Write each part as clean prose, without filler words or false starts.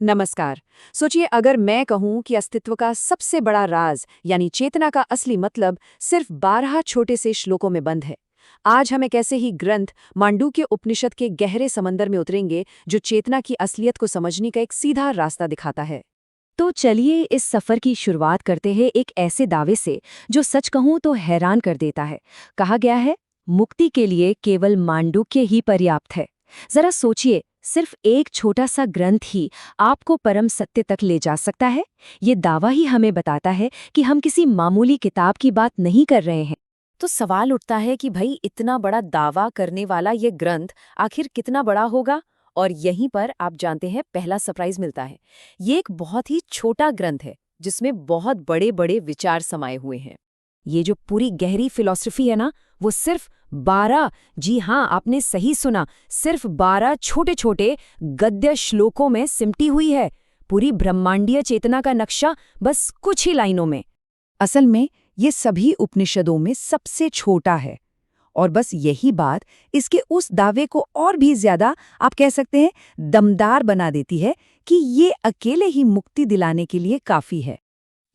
नमस्कार। सोचिए अगर मैं कहूं कि अस्तित्व का सबसे बड़ा राज यानी चेतना का असली मतलब सिर्फ 12 छोटे से श्लोकों में बंद है। आज हम एक ऐसे ही ग्रंथ मांडूक्य उपनिषद के गहरे समंदर में उतरेंगे जो चेतना की असलियत को समझने का एक सीधा रास्ता दिखाता है। तो चलिए इस सफर की शुरुआत करते हैं एक ऐसे दावे से जो सच कहूं तो हैरान कर देता है। कहा गया है, मुक्ति के लिए केवल मांडूक्य ही पर्याप्त है। जरा सोचिए, सिर्फ एक छोटा सा ग्रंथ ही आपको परम सत्य तक ले जा सकता है। ये दावा ही हमें बताता है कि हम किसी मामूली किताब की बात नहीं कर रहे हैं। तो सवाल उठता है कि भाई इतना बड़ा दावा करने वाला ये ग्रंथ आखिर कितना बड़ा होगा। और यहीं पर आप जानते हैं पहला सरप्राइज मिलता है। ये एक बहुत ही छोटा ग्रंथ है जिसमें बहुत बड़े बड़े विचार समाये हुए हैं। ये जो पूरी गहरी फिलॉसफी है ना, वो सिर्फ 12, जी हाँ आपने सही सुना, सिर्फ 12 छोटे छोटे गद्य श्लोकों में सिमटी हुई है। पूरी ब्रह्मांडीय चेतना का नक्शा बस कुछ ही लाइनों में। असल में ये सभी उपनिषदों में सबसे छोटा है और बस यही बात इसके उस दावे को और भी ज्यादा, आप कह सकते हैं, दमदार बना देती है कि ये अकेले ही मुक्ति दिलाने के लिए काफी है।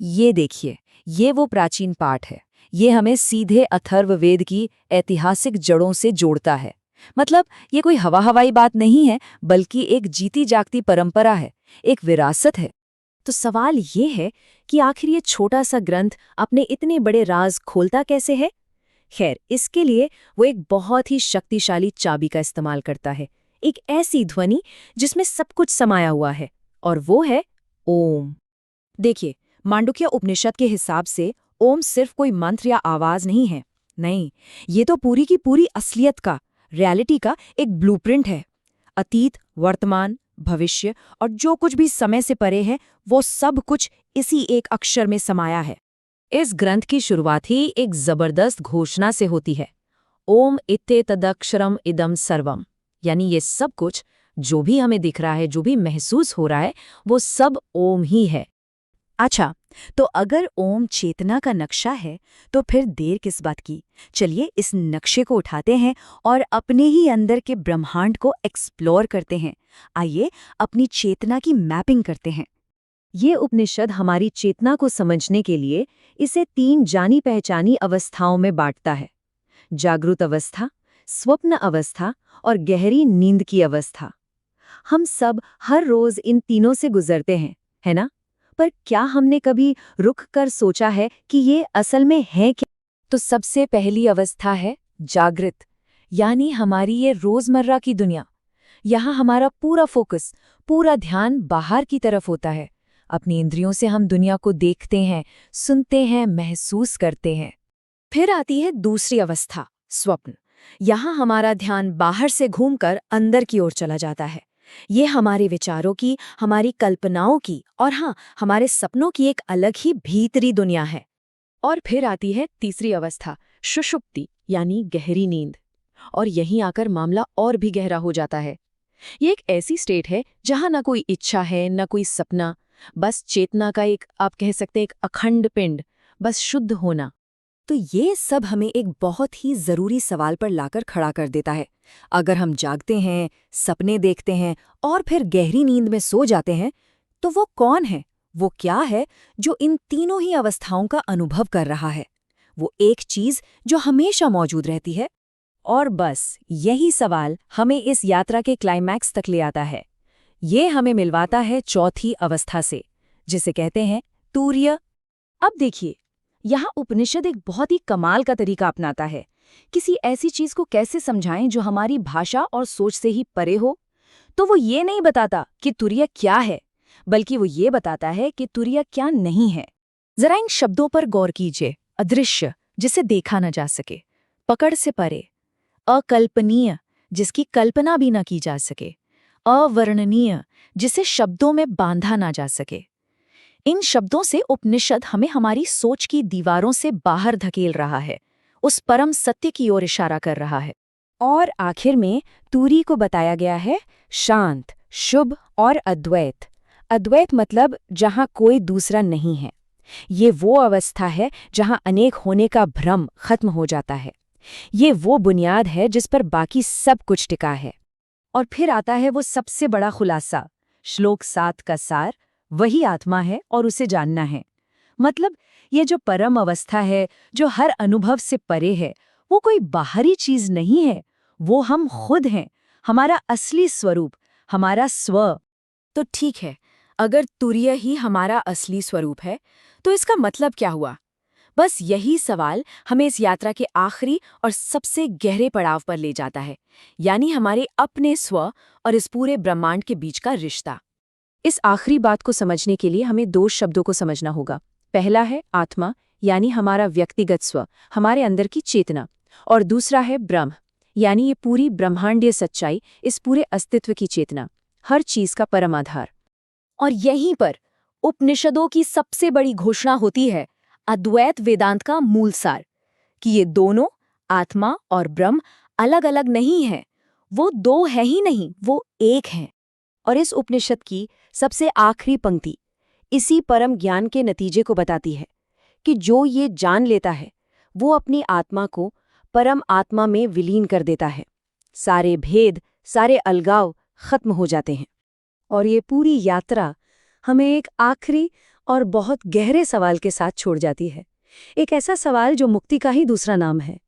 ये देखिए, ये वो प्राचीन पाठ है। ये हमें सीधे अथर्ववेद की ऐतिहासिक जड़ों से जोड़ता है। मतलब ये कोई हवाई बात नहीं है, बल्कि एक जीती जागती परंपरा है, एक विरासत है। तो सवाल ये है कि आखिर ये छोटा सा ग्रंथ अपने इतने बड़े राज खोलता कैसे है। खैर, इसके लिए वो एक बहुत ही शक्तिशाली चाबी का इस्तेमाल करता है, एक ऐसी ध्वनि जिसमें सब कुछ समाया हुआ है, और वो है ओम। देखिए, मांडुक्य उपनिषद के हिसाब से ओम सिर्फ कोई मंत्र या आवाज नहीं है। नहीं, ये तो पूरी की पूरी असलियत का, रियलिटी का एक ब्लूप्रिंट है। अतीत, वर्तमान, भविष्य और जो कुछ भी समय से परे है, वो सब कुछ इसी एक अक्षर में समाया है। इस ग्रंथ की शुरुआत ही एक जबरदस्त घोषणा से होती है। ओम इत्ते तदक्षरम इदम सर्वम, यानी ये सब कुछ जो भी हमें दिख रहा है, जो भी महसूस हो रहा है, वो सब ओम ही है। अच्छा, तो अगर ओम चेतना का नक्शा है, तो फिर देर किस बात की। चलिए इस नक्शे को उठाते हैं और अपने ही अंदर के ब्रह्मांड को एक्सप्लोर करते हैं। आइए अपनी चेतना की मैपिंग करते हैं। ये उपनिषद हमारी चेतना को समझने के लिए इसे 3 जानी पहचानी अवस्थाओं में बांटता है: जागृत अवस्था, स्वप्न अवस्था और गहरी नींद की अवस्था। हम सब हर रोज इन तीनों से गुजरते हैं, है ना? पर क्या हमने कभी रुक कर सोचा है कि ये असल में है क्या? तो सबसे पहली अवस्था है जागृत, यानी हमारी ये रोजमर्रा की दुनिया। यहाँ हमारा पूरा फोकस, पूरा ध्यान बाहर की तरफ होता है। अपनी इंद्रियों से हम दुनिया को देखते हैं, सुनते हैं, महसूस करते हैं। फिर आती है दूसरी अवस्था, स्वप्न। यहाँ हमारा ध्यान बाहर से घूमकर अंदर की ओर चला जाता है। ये हमारे विचारों की, हमारी कल्पनाओं की और हाँ, हमारे सपनों की एक अलग ही भीतरी दुनिया है। और फिर आती है तीसरी अवस्था, सुषुप्ति, यानी गहरी नींद। और यहीं आकर मामला और भी गहरा हो जाता है। ये एक ऐसी स्टेट है जहाँ ना कोई इच्छा है, ना कोई सपना, बस चेतना का एक, आप कह सकते हैं, एक अखंड पिंड, बस शुद्ध होना। तो ये सब हमें एक बहुत ही जरूरी सवाल पर लाकर खड़ा कर देता है। अगर हम जागते हैं, सपने देखते हैं और फिर गहरी नींद में सो जाते हैं, तो वो कौन है, वो क्या है जो इन तीनों ही अवस्थाओं का अनुभव कर रहा है? वो एक चीज जो हमेशा मौजूद रहती है। और बस यही सवाल हमें इस यात्रा के क्लाइमैक्स तक ले आता है। ये हमें मिलवाता है चौथी अवस्था से, जिसे कहते हैं तूर्य। अब देखिए, यहाँ उपनिषद एक बहुत ही कमाल का तरीका अपनाता है। किसी ऐसी चीज को कैसे समझाएं जो हमारी भाषा और सोच से ही परे हो। तो वो ये नहीं बताता कि तुर्य क्या है, बल्कि वो ये बताता है कि तुर्य क्या नहीं है। जरा इन शब्दों पर गौर कीजिए। अदृश्य, जिसे देखा न जा सके; पकड़ से परे; अकल्पनीय, जिसकी कल्पना भी न की जा सके; अवर्णनीय, जिसे शब्दों में बांधा ना जा सके। इन शब्दों से उपनिषद हमें हमारी सोच की दीवारों से बाहर धकेल रहा है, उस परम सत्य की ओर इशारा कर रहा है। और आखिर में तूरी को बताया गया है शांत, शुभ और अद्वैत। अद्वैत मतलब जहाँ कोई दूसरा नहीं है। ये वो अवस्था है जहाँ अनेक होने का भ्रम खत्म हो जाता है। ये वो बुनियाद है जिस पर बाकी सब कुछ टिका है। और फिर आता है वो सबसे बड़ा खुलासा, श्लोक 7 का सार वही आत्मा है और उसे जानना है। मतलब ये जो परम अवस्था है, जो हर अनुभव से परे है, वो कोई बाहरी चीज नहीं है, वो हम खुद हैं, हमारा असली स्वरूप, हमारा स्व। तो ठीक है, अगर तुरीय ही हमारा असली स्वरूप है, तो इसका मतलब क्या हुआ? बस यही सवाल हमें इस यात्रा के आखिरी और सबसे गहरे पड़ाव पर ले जाता है, यानी हमारे अपने स्व और इस पूरे ब्रह्मांड के बीच का रिश्ता। इस आखिरी बात को समझने के लिए हमें दो शब्दों को समझना होगा। पहला है आत्मा, यानी हमारा व्यक्तिगत स्व, हमारे अंदर की चेतना, और दूसरा है ब्रह्म, यानी ये पूरी ब्रह्मांडीय सच्चाई, इस पूरे अस्तित्व की चेतना, हर चीज का परम आधार। और यहीं पर उपनिषदों की सबसे बड़ी घोषणा होती है, अद्वैत वेदांत का मूल सार, कि ये दोनों, आत्मा और ब्रह्म, अलग अलग नहीं हैं। वो दो है ही नहीं, वो एक हैं। और इस उपनिषद की सबसे आखिरी पंक्ति इसी परम ज्ञान के नतीजे को बताती है कि जो ये जान लेता है वो अपनी आत्मा को परम आत्मा में विलीन कर देता है। सारे भेद, सारे अलगाव खत्म हो जाते हैं। और ये पूरी यात्रा हमें एक आखिरी और बहुत गहरे सवाल के साथ छोड़ जाती है। एक ऐसा सवाल जो मुक्ति का ही दूसरा नाम है,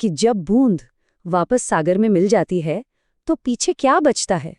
कि जब बूंद वापस सागर में मिल जाती है तो पीछे क्या बचता है।